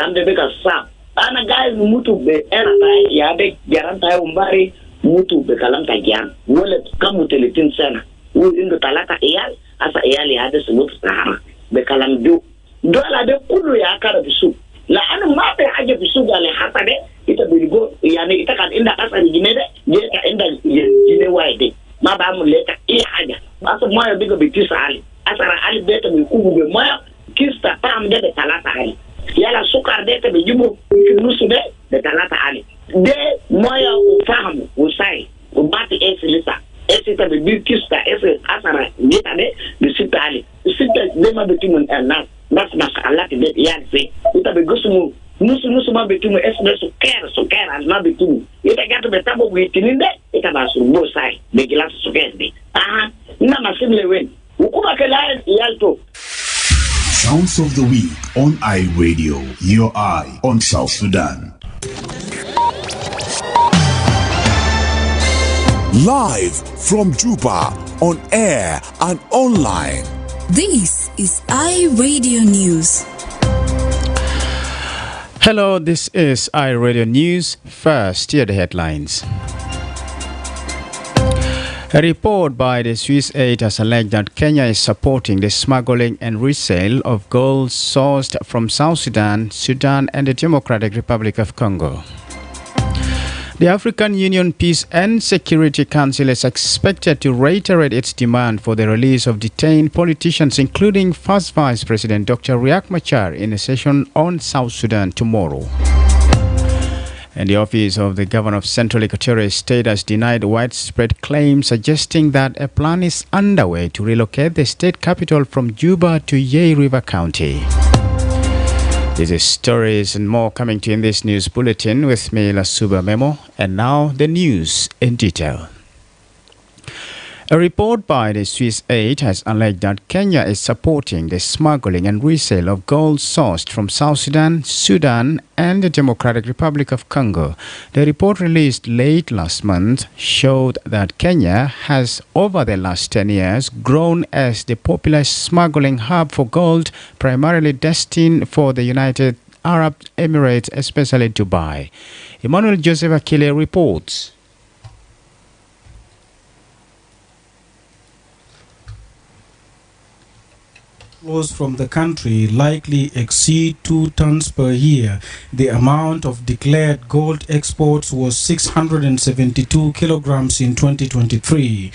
kalam de beka sa ana guys mutu be era tai ya be garanta umbari mutu be kalam ta gian wala kamu teletin sana wo indo talata iyal asa iyal ya da su mutu sahara be kalam do dola de kullu ya kara bisu la ana ma be haje bisu gale hasade ita bilgo yani ita kan inda kasar gine de je ka inda gine waide ma ba mu leta haja asa moyo bigo bitisa ali asara ali beta bi kubu be moyo kista pam de talata ali yala sukar de be jubu nusu de talata ali de moyo ufahamu usai ubati esilisa esita be kista asara beta de sita ali sita de ma betimun nas Allah de yanse ita be gusumu nusu ma betimu espresso kera al ma betimu ita gato betabo witininde ita ba su bo sai de gilas sukende na masimle wen ukuma kala yalto. Sounds of the Week on iRadio, your eye on South Sudan. Live from Juba, on air and online. This is iRadio News. Hello, this is iRadio News. First, here are the headlines. A report by the Swiss Aid has alleged that Kenya is supporting the smuggling and resale of gold sourced from South Sudan, Sudan and the Democratic Republic of Congo. The African Union Peace and Security Council is expected to reiterate its demand for the release of detained politicians, including first Vice President Dr. Riek Machar, in a session on South Sudan tomorrow. And the office of the governor of Central Equatorial State has denied widespread claims suggesting that a plan is underway to relocate the state capital from Juba to Yei River County. This is stories and more coming to you in this news bulletin with me, Lasuba Memo. And now the news in detail. A report by the Swiss Aid has alleged that Kenya is supporting the smuggling and resale of gold sourced from South Sudan, Sudan, and the Democratic Republic of Congo. The report released late last month showed that Kenya has, over the last 10 years, grown as the popular smuggling hub for gold, primarily destined for the United Arab Emirates, especially Dubai. Emmanuel Joseph Akile reports. Flows from the country likely exceed 2 tons per year. The amount of declared gold exports was 672 kilograms in 2023.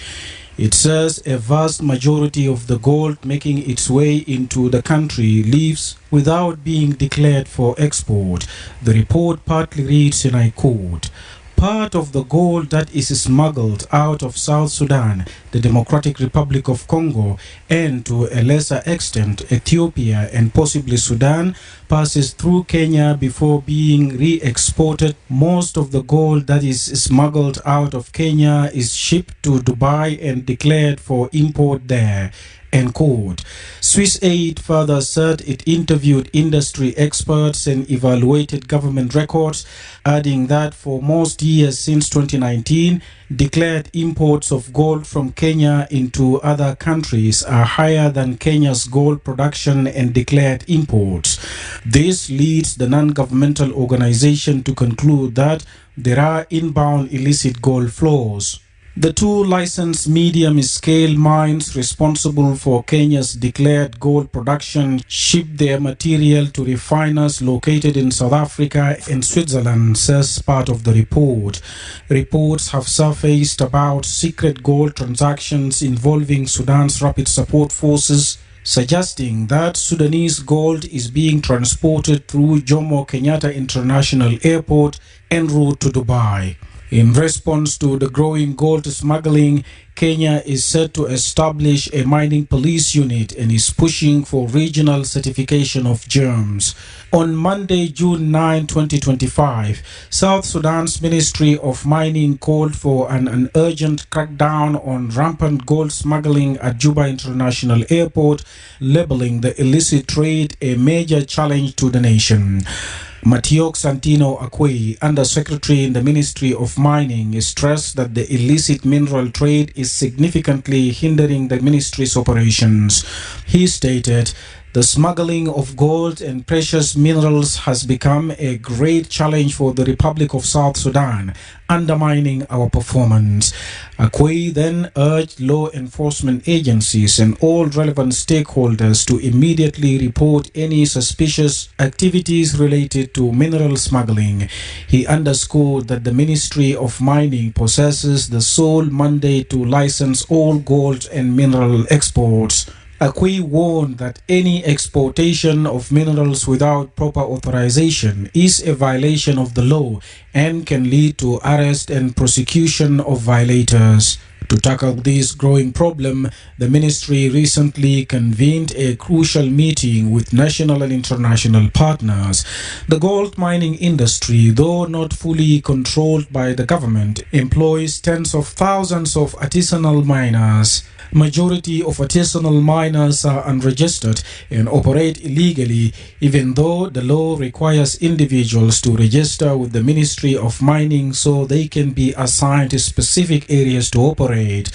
It says a vast majority of the gold making its way into the country leaves without being declared for export. The report partly reads, and I quote, "Part of the gold that is smuggled out of South Sudan, the Democratic Republic of Congo, and to a lesser extent Ethiopia and possibly Sudan, passes through Kenya before being re-exported. Most of the gold that is smuggled out of Kenya is shipped to Dubai and declared for import there." End quote. Swiss Aid further said it interviewed industry experts and evaluated government records, adding that for most years since 2019, declared imports of gold from Kenya into other countries are higher than Kenya's gold production and declared imports. This leads the non-governmental organization to conclude that there are inbound illicit gold flows. The two licensed medium-scale mines responsible for Kenya's declared gold production ship their material to refiners located in South Africa and Switzerland, says part of the report. Reports have surfaced about secret gold transactions involving Sudan's Rapid Support Forces, suggesting that Sudanese gold is being transported through Jomo Kenyatta International Airport en route to Dubai. In response to the growing gold smuggling, Kenya is set to establish a mining police unit and is pushing for regional certification of germs. On Monday, June 9, 2025, South Sudan's Ministry of Mining called for an urgent crackdown on rampant gold smuggling at Juba International Airport, labeling the illicit trade a major challenge to the nation. Matiok Santino Akwe, Undersecretary in the Ministry of Mining, stressed that the illicit mineral trade is significantly hindering the ministry's operations. He stated The smuggling of gold and precious minerals has become a great challenge for the Republic of South Sudan, undermining our performance. Akwe then urged law enforcement agencies and all relevant stakeholders to immediately report any suspicious activities related to mineral smuggling. He underscored that the Ministry of Mining possesses the sole mandate to license all gold and mineral exports. Akwe warned that any exportation of minerals without proper authorization is a violation of the law and can lead to arrest and prosecution of violators. To tackle this growing problem, the ministry recently convened a crucial meeting with national and international partners. The gold mining industry, though not fully controlled by the government, employs tens of thousands of artisanal miners. Majority of artisanal miners are unregistered and operate illegally, even though the law requires individuals to register with the Ministry of Mining so they can be assigned to specific areas to operate.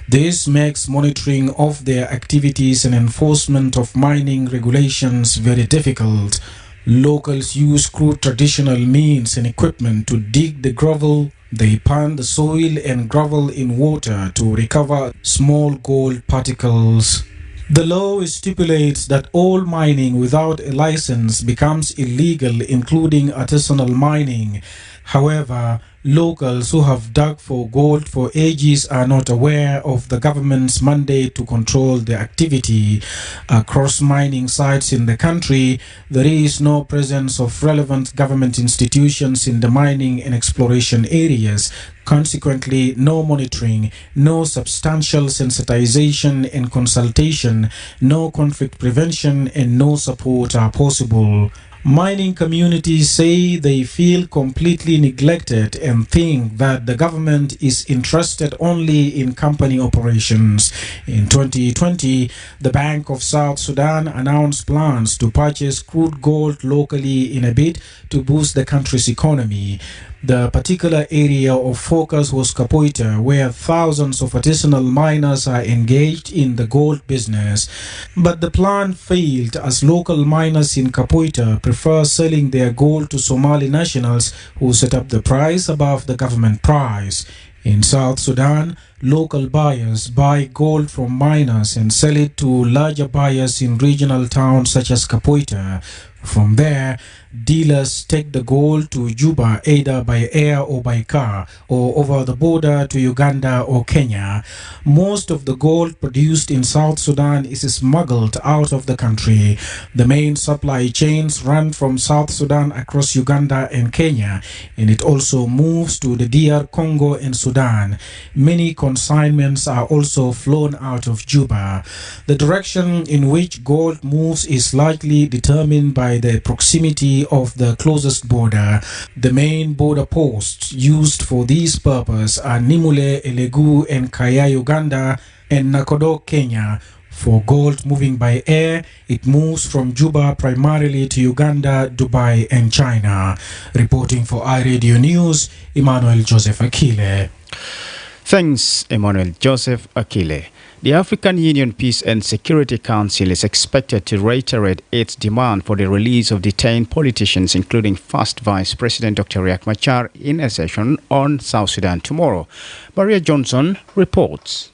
This makes monitoring of their activities and enforcement of mining regulations very difficult. Locals use crude traditional means and equipment to dig the gravel. They pan the soil and gravel in water to recover small gold particles. The law stipulates that all mining without a license becomes illegal, including artisanal mining. However, locals who have dug for gold for ages are not aware of the government's mandate to control the activity. Across mining sites in the country, there is no presence of relevant government institutions in the mining and exploration areas. Consequently, no monitoring, no substantial sensitization and consultation, no conflict prevention, and no support are possible. Mining communities say they feel completely neglected and think that the government is interested only in company operations. In 2020, the Bank of South Sudan announced plans to purchase crude gold locally in a bid to boost the country's economy. The particular area of focus was Kapoita, where thousands of artisanal miners are engaged in the gold business. But the plan failed as local miners in Kapoita prefer selling their gold to Somali nationals who set up the price above the government price. In South Sudan, local buyers buy gold from miners and sell it to larger buyers in regional towns such as Kapoita. From there, dealers take the gold to Juba either by air or by car, or over the border to Uganda or Kenya. Most of the gold produced in South Sudan is smuggled out of the country. The main supply chains run from South Sudan across Uganda and Kenya, and it also moves to the DR Congo and Sudan. Many consignments are also flown out of Juba. The direction in which gold moves is largely determined by the proximity of the closest border. The main border posts used for this purpose are Nimule, Elegu, and Kaya, Uganda, and Nakodo, Kenya. For gold moving by air, it moves from Juba primarily to Uganda, Dubai, and China. Reporting for iRadio News, Emmanuel Joseph Akile. Thanks, Emmanuel Joseph Akile. The African Union Peace and Security Council is expected to reiterate its demand for the release of detained politicians, including first Vice President Dr. Riek Machar, in a session on South Sudan tomorrow. Maria Johnson reports.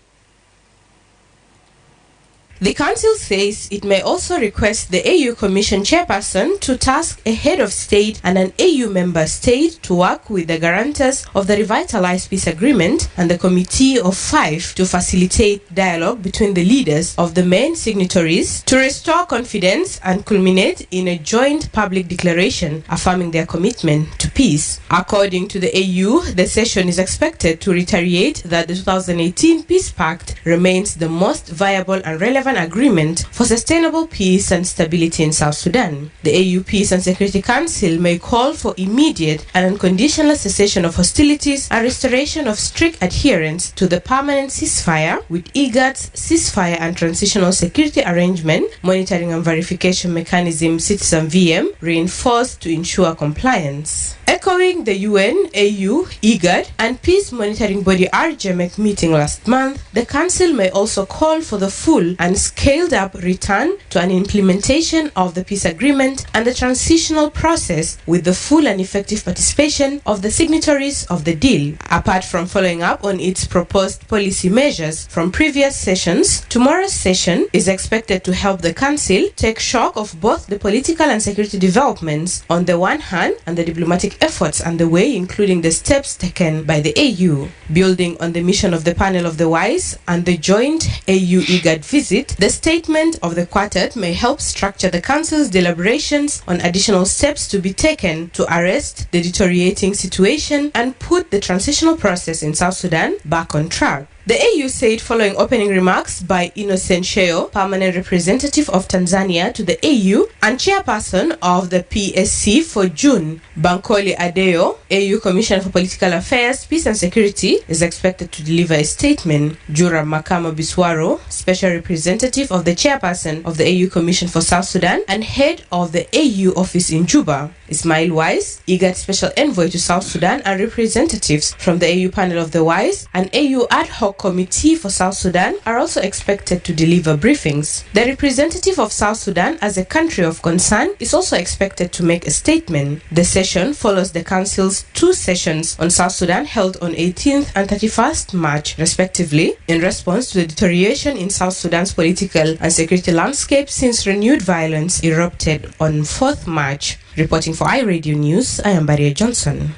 The Council says it may also request the AU Commission chairperson to task a head of state and an AU member state to work with the guarantors of the revitalized peace agreement and the Committee of Five to facilitate dialogue between the leaders of the main signatories to restore confidence and culminate in a joint public declaration affirming their commitment to peace. According to the AU, the session is expected to reiterate that the 2018 Peace Pact remains the most viable and relevant agreement for sustainable peace and stability in South Sudan. The AU Peace and Security Council may call for immediate and unconditional cessation of hostilities and restoration of strict adherence to the permanent ceasefire, with IGAD's ceasefire and transitional security arrangement, monitoring and verification mechanism Citizen VM, reinforced to ensure compliance. A Echoing the UN, AU, IGAD, and peace monitoring body RGMEC meeting last month, the Council may also call for the full and scaled-up return to an implementation of the peace agreement and the transitional process with the full and effective participation of the signatories of the deal. Apart from following up on its proposed policy measures from previous sessions, tomorrow's session is expected to help the Council take stock of both the political and security developments on the one hand and the diplomatic efforts underway, including the steps taken by the AU. Building on the mission of the Panel of the Wise and the joint AU-IGAD visit, the statement of the Quartet may help structure the Council's deliberations on additional steps to be taken to arrest the deteriorating situation and put the transitional process in South Sudan back on track. The AU said following opening remarks by Innocent Sheo, permanent representative of Tanzania to the AU and chairperson of the PSC for June, Bankole Adeyo, AU Commissioner for Political Affairs, Peace and Security, is expected to deliver a statement. Jura Makama Biswaro, special representative of the chairperson of the AU Commission for South Sudan and head of the AU office in Juba, Ismail Wise, IGAD Special Envoy to South Sudan, and representatives from the AU Panel of the Wise and AU Ad Hoc Committee for South Sudan are also expected to deliver briefings. The representative of South Sudan as a country of concern is also expected to make a statement. The session follows the Council's 2 sessions on South Sudan held on 18th and 31st March, respectively, in response to the deterioration in South Sudan's political and security landscape since renewed violence erupted on 4th March. Reporting for iRadio News, I am Barrier Johnson.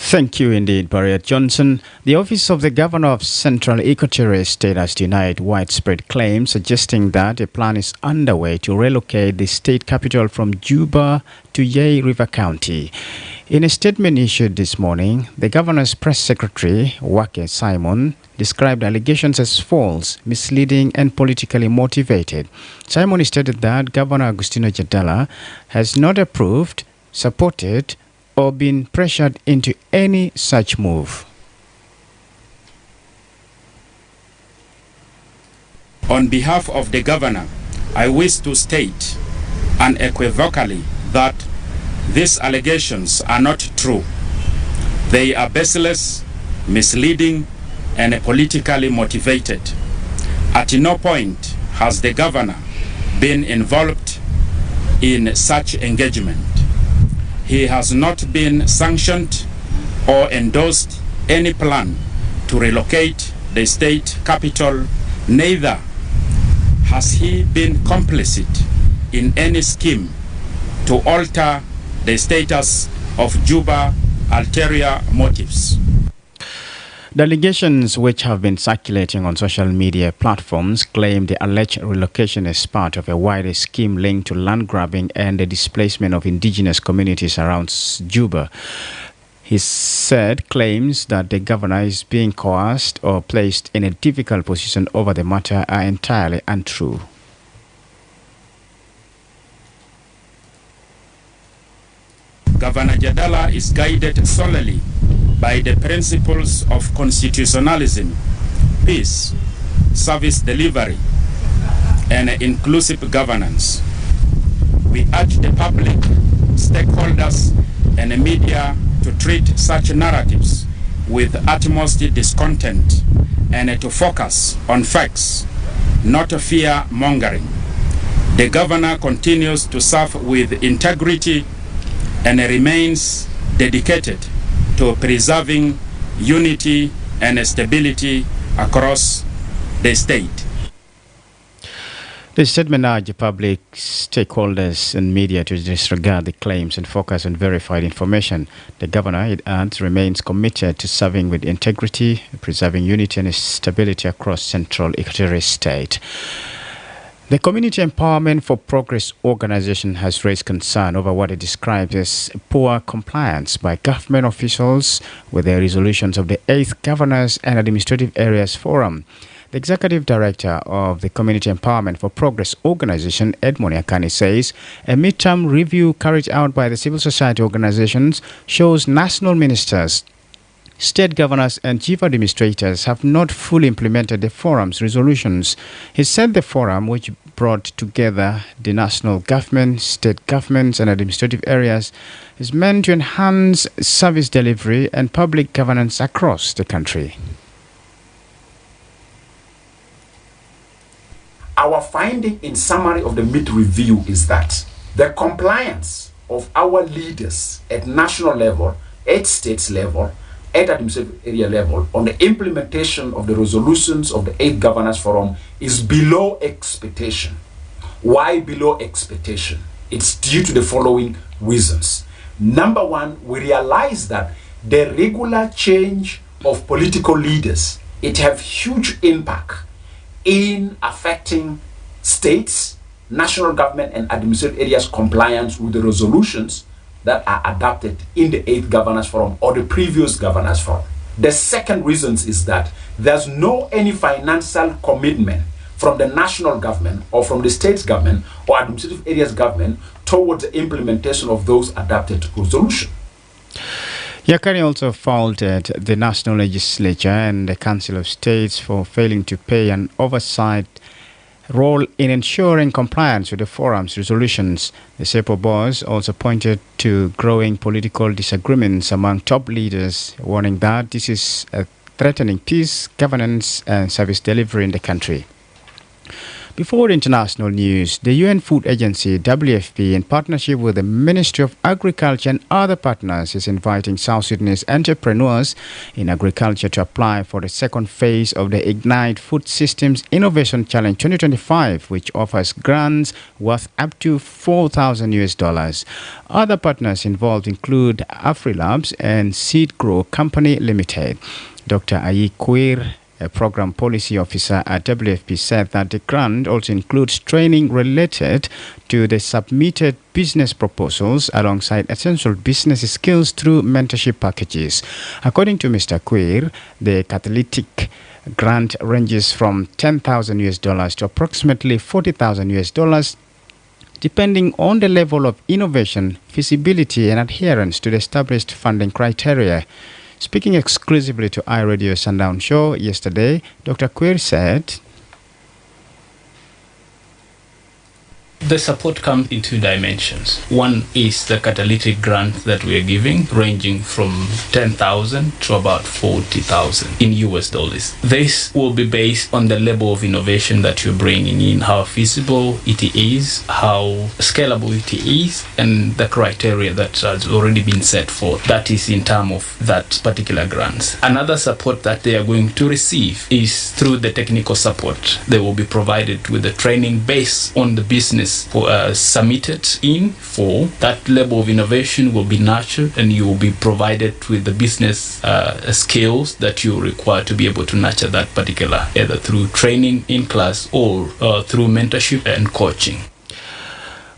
Thank you indeed, Barrier Johnson. The Office of the Governor of Central Equatorial State has denied widespread claims suggesting that a plan is underway to relocate the state capital from Juba to Yei River County. In a statement issued this morning, the governor's press secretary, Wake Simon, described allegations as false, misleading, and politically motivated. Simon stated that Governor Agustino Jadala has not approved, supported, or been pressured into any such move. On behalf of the governor, I wish to state unequivocally that these allegations are not true. They are baseless, misleading, and politically motivated. At no point has the governor been involved in such engagement. He has not been sanctioned or endorsed any plan to relocate the state capital, neither has he been complicit in any scheme to alter the status of Juba ulterior motives. The allegations, which have been circulating on social media platforms, claim the alleged relocation is part of a wider scheme linked to land grabbing and the displacement of indigenous communities around Juba. He said claims that the governor is being coerced or placed in a difficult position over the matter are entirely untrue. Governor Jadala is guided solely by the principles of constitutionalism, peace, service delivery, and inclusive governance. We urge the public, stakeholders, and the media to treat such narratives with utmost discontent and to focus on facts, not fear-mongering. The governor continues to serve with integrity and remains dedicated to preserving unity and stability across the state. The statement urged public stakeholders and media to disregard the claims and focus on verified information. The governor, it adds, remains committed to serving with integrity, preserving unity and stability across Central Equatorial State. The Community Empowerment for Progress organization has raised concern over what it describes as poor compliance by government officials with the resolutions of the 8th Governors and Administrative Areas Forum. The executive director of the Community Empowerment for Progress organization, Edmond Akani, says a midterm review carried out by the civil society organizations shows national ministers, state governors and chief administrators have not fully implemented the forum's resolutions. He said the forum, which brought together the national government, state governments, and administrative areas is meant to enhance service delivery and public governance across the country. Our finding in summary of the mid-review is that the compliance of our leaders at national level, at states level, at administrative area level on the implementation of the resolutions of the 8th Governors Forum is below expectation. Why below expectation? It's due to the following reasons. Number one, we realize that the regular change of political leaders, it have huge impact in affecting states, national government, and administrative areas compliance with the resolutions that are adopted in the 8th Governors Forum or the previous Governors Forum. The second reason is that there's no any financial commitment from the national government or from the state's government or administrative areas government towards the implementation of those adopted resolutions. Yakari also faulted the National Legislature and the Council of States for failing to play an oversight role in ensuring compliance with the forum's resolutions. The SEPO boss also pointed to growing political disagreements among top leaders, warning that this is threatening peace, governance, and service delivery in the country. Before international news, the UN Food Agency, WFP, in partnership with the Ministry of Agriculture and other partners, is inviting South Sudanese entrepreneurs in agriculture to apply for the second phase of the Ignite Food Systems Innovation Challenge 2025, which offers grants worth up to $4,000. Other partners involved include AfriLabs and Seed Grow Company Limited. Dr. Ayi Quir, a program policy officer at WFP, said that the grant also includes training related to the submitted business proposals alongside essential business skills through mentorship packages. According to Mr. Quir, the catalytic grant ranges from $10,000 to approximately $40,000, depending on the level of innovation, feasibility, and adherence to the established funding criteria. Speaking exclusively to iRadio Sundown Show yesterday, Dr. Quir said, the support comes in two dimensions. One is the catalytic grant that we are giving, ranging from $10,000 to about $40,000 in US dollars. This will be based on the level of innovation that you're bringing in, how feasible it is, how scalable it is, and the criteria that has already been set forth. That is in terms of that particular grant. Another support that they are going to receive is through the technical support. They will be provided with the training based on the business submitted in for. That level of innovation will be nurtured, and you will be provided with the business skills that you require to be able to nurture that particular, either through training in class or through mentorship and coaching.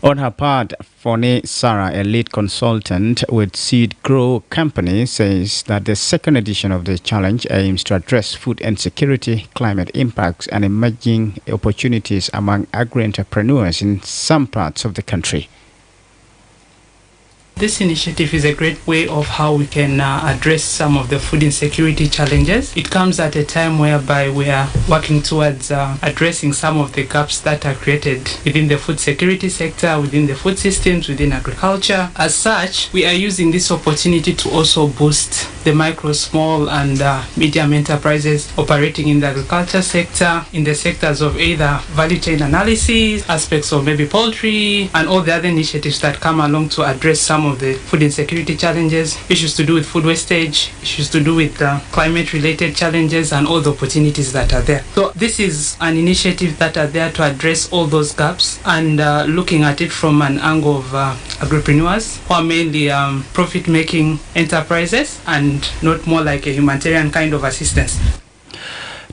On her part, Foni Sarah, a lead consultant with Seed Grow Company, says that the second edition of the challenge aims to address food insecurity, climate impacts, and emerging opportunities among agri-entrepreneurs in some parts of the country. This initiative is a great way of how we can address some of the food insecurity challenges. It comes at a time whereby we are working towards addressing some of the gaps that are created within the food security sector, within the food systems, within agriculture. As such, we are using this opportunity to also boost the micro, small, and medium enterprises operating in the agriculture sector, in the sectors of either value chain analysis, aspects of maybe poultry, and all the other initiatives that come along to address some of the food insecurity challenges, issues to do with food wastage, issues to do with climate-related challenges, and all the opportunities that are there. So this is an initiative that are there to address all those gaps, and looking at it from an angle of agripreneurs, who are mainly profit-making enterprises and not more like a humanitarian kind of assistance.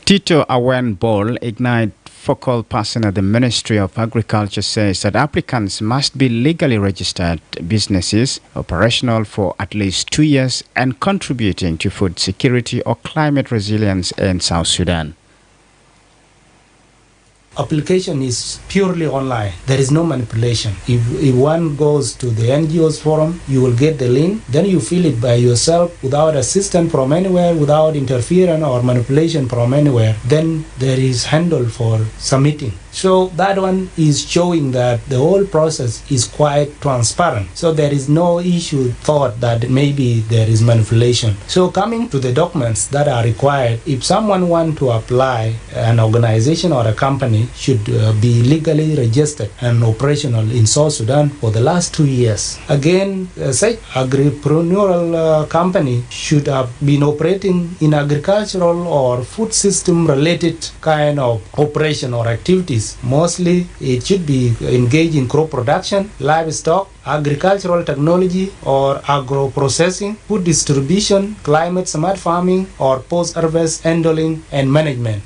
Tito Awen Bol, Ignite focal person at the Ministry of Agriculture, says that applicants must be legally registered businesses operational for at least 2 years and contributing to food security or climate resilience in South Sudan. Application is purely online. There is no manipulation. If one goes to the NGOs forum, you will get the link. Then you fill it by yourself without assistance from anywhere, without interference or manipulation from anywhere. Then there is handle for submitting. So that one is showing that the whole process is quite transparent. So there is no issue thought that maybe there is manipulation. So coming to the documents that are required, if someone want to apply, an organization or a company should be legally registered and operational in South Sudan for the last 2 years. Again, such agripreneurial company should have been operating in agricultural or food system related kind of operation or activities. Mostly it should be engaged in crop production, livestock, agricultural technology or agro-processing, food distribution, climate smart farming or post-harvest handling and management.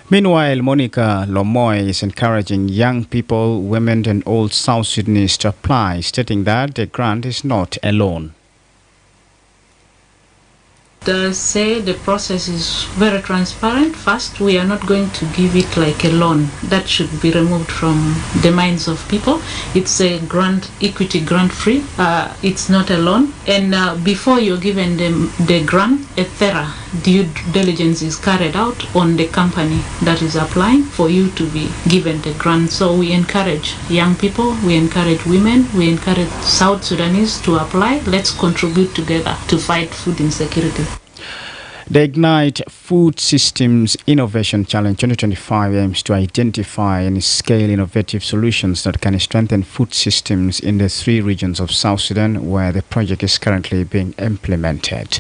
Meanwhile, Monica Lomoy is encouraging young people, women and old South Sudanese to apply, stating that the grant is not a loan. Say the process is very transparent. First, we are not going to give it like a loan. That should be removed from the minds of people. It's a grant, equity grant free. It's not a loan. And before you're given the grant, a thorough due diligence is carried out on the company that is applying for you to be given the grant. So we encourage young people, we encourage women, we encourage South Sudanese to apply. Let's contribute together to fight food insecurity. The Ignite Food Systems Innovation Challenge 2025 aims to identify and scale innovative solutions that can strengthen food systems in the 3 regions of South Sudan where the project is currently being implemented.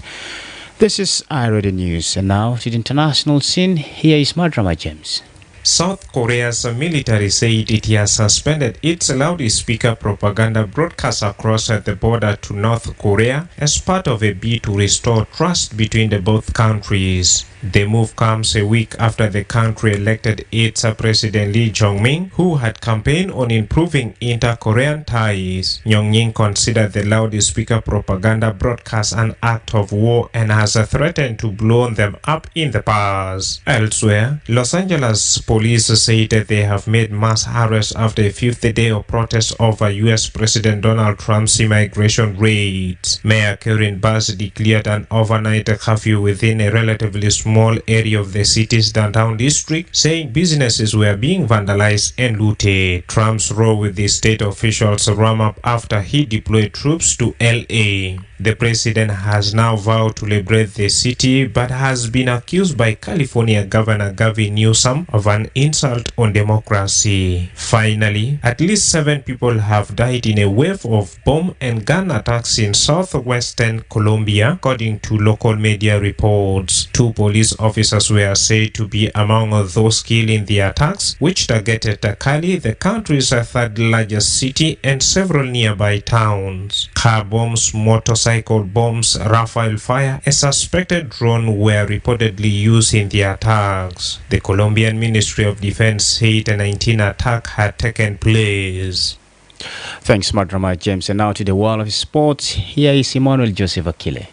This is iRadio News, and now to the international scene, here is Madrama James. South Korea's military said it has suspended its loudspeaker propaganda broadcasts across the border to North Korea as part of a bid to restore trust between the both countries. The move comes a week after the country elected its President Lee Jae-myung, who had campaigned on improving inter-Korean ties. Pyongyang considered the loudspeaker propaganda broadcast an act of war and has threatened to blow them up in the past. Elsewhere, Los Angeles police said that they have made mass arrests after a 5th day of protests over U.S. President Donald Trump's immigration raids. Mayor Karen Bass declared an overnight curfew within a relatively small area of the city's downtown district, saying businesses were being vandalized and looted. Trump's row with the state officials ram up after he deployed troops to LA. The president has now vowed to liberate the city, but has been accused by California Governor Gavin Newsom of an insult on democracy. Finally, at least 7 people have died in a wave of bomb and gun attacks in southwestern Colombia, according to local media reports. 2 police officers were said to be among those killed in the attacks, which targeted Cali, the country's 3rd largest city, and several nearby towns. Car bombs, motorcycle bombs, Rafale fire, and suspected drone were reportedly used in the attacks. The Colombian Ministry of Defense said a 19 attack had taken place. Thanks, Madrama James. And now to the world of sports. Here is Emmanuel Joseph Akile.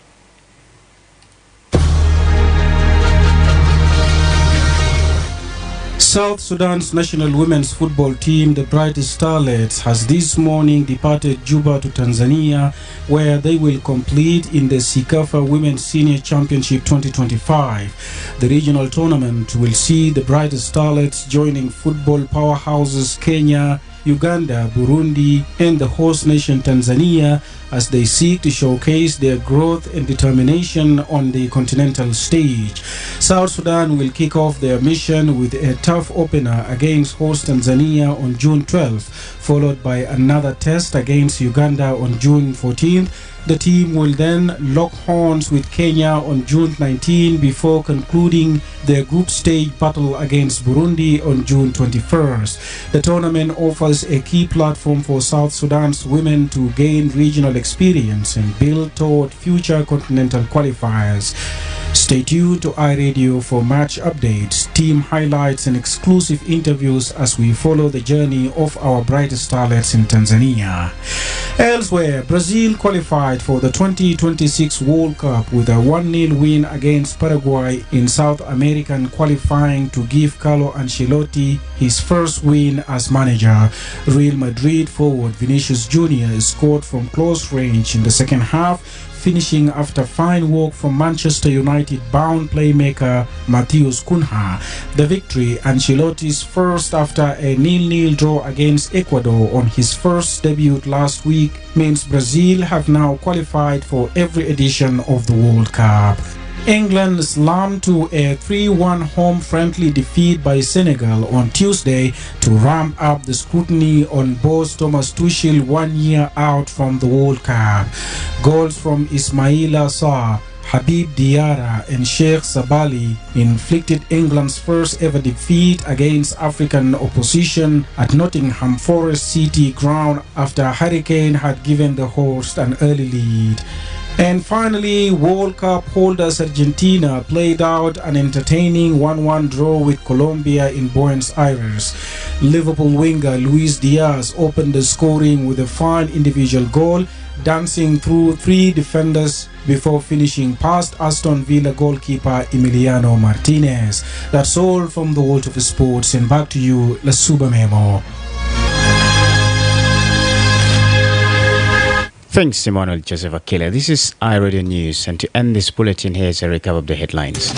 South Sudan's national women's football team, the Bright Starlets, has this morning departed Juba to Tanzania, where they will compete in the Sikafa Women's Senior Championship 2025. The regional tournament will see the Bright Starlets joining football powerhouses Kenya, Uganda, Burundi, and the host nation Tanzania as they seek to showcase their growth and determination on the continental stage. South Sudan will kick off their mission with a tough opener against host Tanzania on June 12th, followed by another test against Uganda on June 14th. The team will then lock horns with Kenya on June 19 before concluding their group stage battle against Burundi on June 21st. The tournament offers a key platform for South Sudan's women to gain regional experience and build toward future continental qualifiers. Stay tuned to iRadio for match updates, team highlights, and exclusive interviews as we follow the journey of our Bright Starlets in Tanzania. Elsewhere, Brazil qualified for the 2026 World Cup with a 1-0 win against Paraguay in South American qualifying to give Carlo Ancelotti his first win as manager. Real Madrid forward Vinicius Jr. scored from close range in the second half, finishing after fine work from Manchester United bound playmaker Matheus Cunha. The victory, Ancelotti's first after a 0-0 draw against Ecuador on his first debut last week, means Brazil have now qualified for every edition of the World Cup. England slammed to a 3-1 home friendly defeat by Senegal on Tuesday to ramp up the scrutiny on boss Thomas Tuchel 1 year out from the World Cup. Goals from Ismaila Sarr, Habib Diarra and Sheikh Sabali inflicted England's first ever defeat against African opposition at Nottingham Forest City ground after Hurricane had given the host an early lead. And finally, World Cup holders Argentina played out an entertaining 1-1 draw with Colombia in Buenos Aires. Liverpool winger Luis Diaz opened the scoring with a fine individual goal, dancing through 3 defenders before finishing past Aston Villa goalkeeper Emiliano Martinez. That's all from the world of sports, and back to you, Lasuba Memo. Thanks, Emmanuel Joseph Akila. This is iRadio News, and to end this bulletin, here's a recap of the headlines.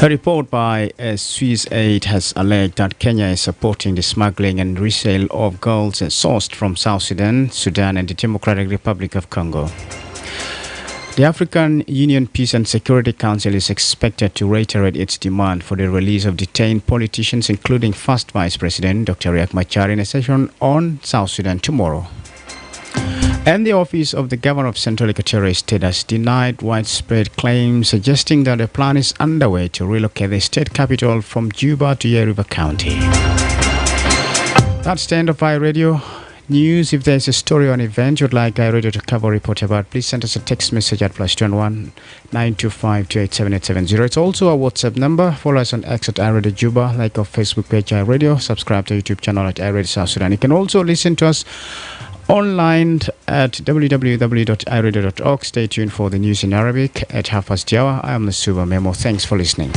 A report by Swiss Aid has alleged that Kenya is supporting the smuggling and resale of gold sourced from South Sudan, Sudan, and the Democratic Republic of Congo. The African Union Peace and Security Council is expected to reiterate its demand for the release of detained politicians, including first Vice President Dr. Riek Machar, in a session on South Sudan tomorrow. And the office of the governor of Central Equatorial State has denied widespread claims suggesting that a plan is underway to relocate the state capital from Juba to Yei River County. That's the end of iRadio News. If there's a story or an event you'd like iRadio to cover or report about, please send us a text message at +21 925 287 It's also a WhatsApp number. Follow us on X at iRadio Juba, like our Facebook page iRadio, subscribe to our YouTube channel at iRadio South Sudan. You can also listen to us online at www.iradio.org. Stay tuned for the news in Arabic at 12:30. I am Lasuba Memo. Thanks for listening.